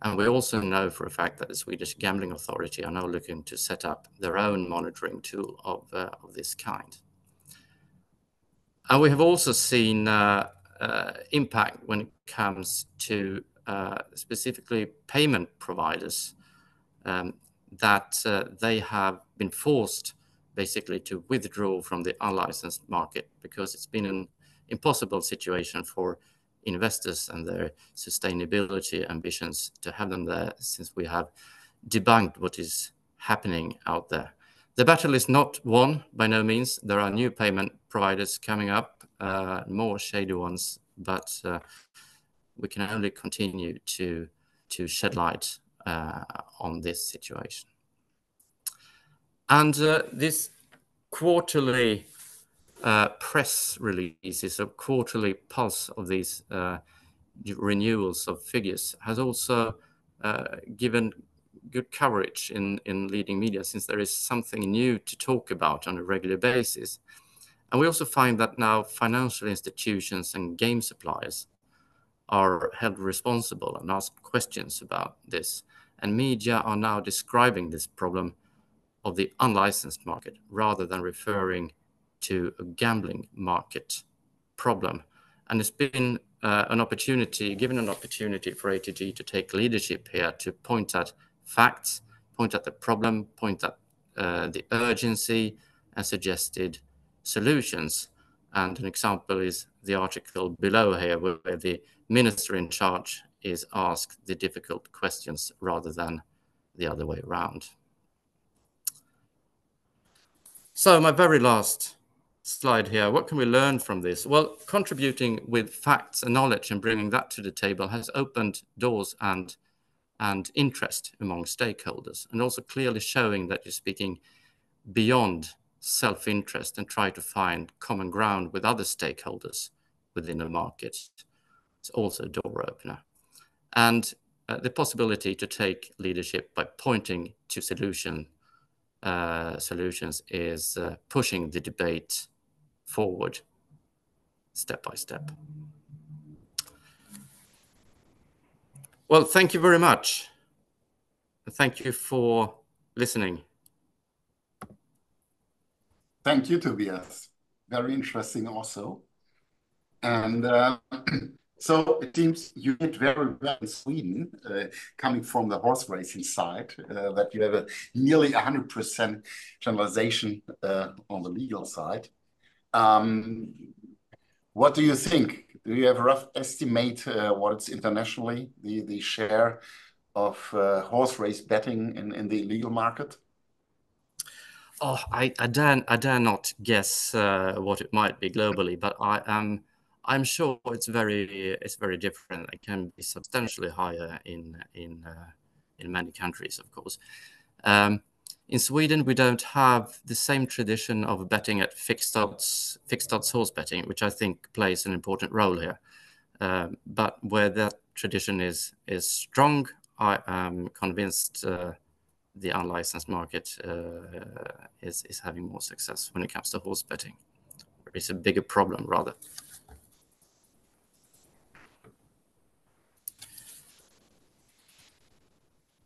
And we also know for a fact that the Swedish Gambling Authority are now looking to set up their own monitoring tool of this kind. And we have also seen impact when it comes to specifically payment providers, that they have been forced basically to withdraw from the unlicensed market because it's been an impossible situation for investors and their sustainability ambitions to have them there, since we have debunked what is happening out there. The battle is not won by no means. There are new payment providers coming up, more shady ones, but we can only continue to shed light on this situation. And this quarterly press releases, a quarterly pulse of these renewals of figures has also given good coverage in leading media, since there is something new to talk about on a regular basis. And we also find that now financial institutions and game suppliers are held responsible and asked questions about this. And media are now describing this problem of the unlicensed market rather than referring to a gambling market problem. And it's been given an opportunity for ATG to take leadership here, to point at facts, point at the problem, point at the urgency and suggested solutions. And an example is the article below here, where the minister in charge is asked the difficult questions rather than the other way around. So my very last slide here, what can we learn from this? Well, contributing with facts and knowledge and bringing that to the table has opened doors and interest among stakeholders, and also clearly showing that you're speaking beyond self-interest and try to find common ground with other stakeholders within the market. It's also a door opener. And the possibility to take leadership by pointing to solutions is pushing the debate forward step by step. Well, thank you very much. Thank you for listening. Thank you, Tobias. Very interesting also. And so it seems you did very well in Sweden, coming from the horse racing side, that you have a nearly 100% generalization on the legal side. What do you think? Do you have a rough estimate what it's internationally, the share of horse race betting in the legal market? Oh, I dare not guess what it might be globally, but I'm sure it's very different. It can be substantially higher in many countries, of course. In Sweden, we don't have the same tradition of betting at fixed odds horse betting, which I think plays an important role here. But where that tradition is strong, I am convinced the unlicensed market is having more success when it comes to horse betting. It's a bigger problem, rather.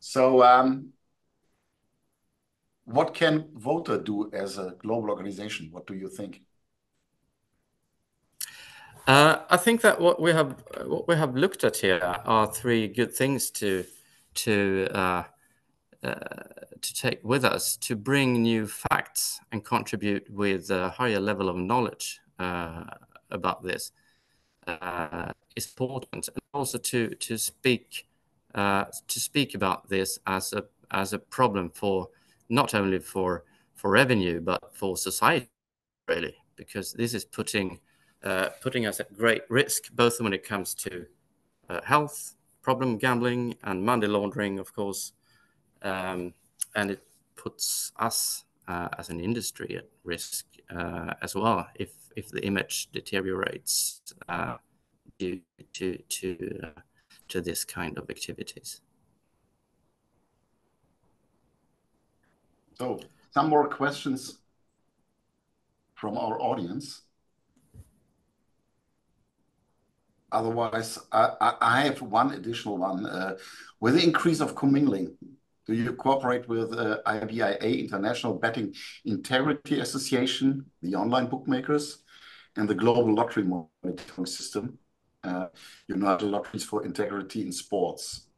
So what can VOTA do as a global organization? What do you think? I think that what we have looked at here are three good things to take with us, to bring new facts and contribute with a higher level of knowledge about this. Is important, and also to speak about this as a problem for not only for revenue but for society, really, because this is putting us at great risk, both when it comes to health, problem gambling, and money laundering, of course, and it puts us as an industry at risk as well if the image deteriorates due to this kind of activities. So, some more questions from our audience. Otherwise, I have one additional one. With the increase of commingling, do you cooperate with IBIA, International Betting Integrity Association, the online bookmakers, and the Global Lottery Monitoring System, United Lotteries for Integrity in Sports?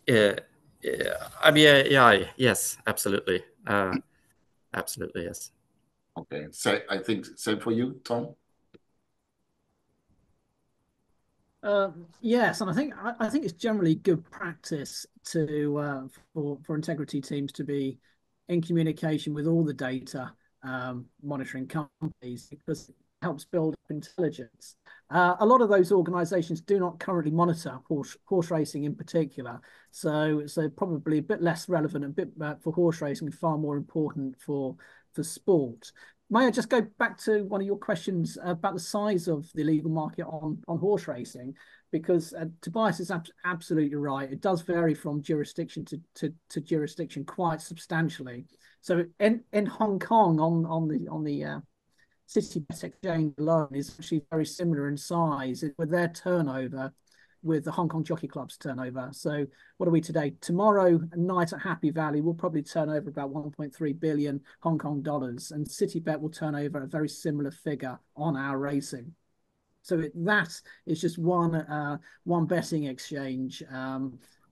IBIA, yes, absolutely. Absolutely, yes. Okay, so I think same for you, Tom? Yes, and I think it's generally good practice to for integrity teams to be in communication with all the data monitoring companies, because it helps build up intelligence. A lot of those organisations do not currently monitor horse racing in particular, so probably a bit less relevant, a bit for horse racing, far more important for sport. May I just go back to one of your questions about the size of the illegal market on horse racing? Because Tobias is absolutely right. It does vary from jurisdiction to jurisdiction quite substantially. So in Hong Kong, on the Citybet exchange alone, is actually very similar in size with their turnover with the Hong Kong Jockey Club's turnover. So what are we today? Tomorrow night at Happy Valley will probably turn over about 1.3 billion Hong Kong dollars, and Citybet will turn over a very similar figure on our racing. So that is just one betting exchange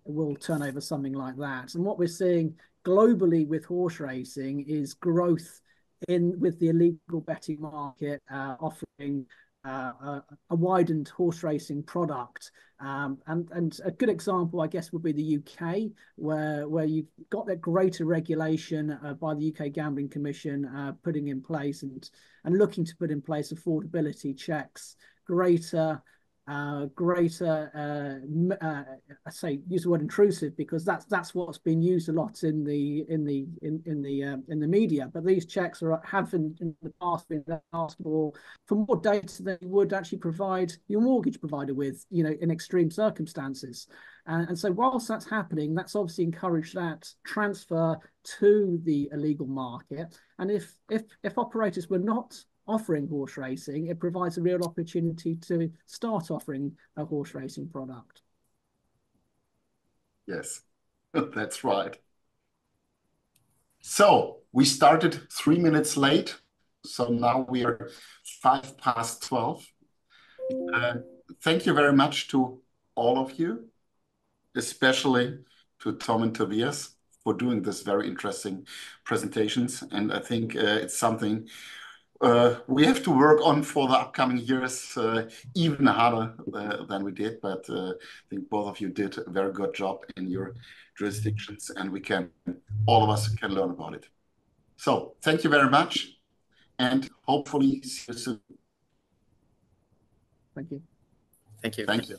will turn over something like that. And what we're seeing globally with horse racing is growth with the illegal betting market offering a widened horse racing product, and a good example, I guess, would be the UK, where you've got that greater regulation by the UK Gambling Commission putting in place and looking to put in place affordability checks, greater I say use the word intrusive because that's what's been used a lot in the media. But these checks have in the past been asked for more data than you would actually provide your mortgage provider with, in extreme circumstances. And so whilst that's happening, that's obviously encouraged that transfer to the illegal market. And if operators were not offering horse racing, it provides a real opportunity to start offering a horse racing product. Yes, that's right. So we started 3 minutes late. So now we are 12:05. Thank you very much to all of you, especially to Tom and Tobias, for doing this very interesting presentations. And I think it's something we have to work on for the upcoming years, even harder than we did. But I think both of you did a very good job in your jurisdictions, and all of us can learn about it. So thank you very much, and hopefully see you soon. Thank you. Thank you. Thank you.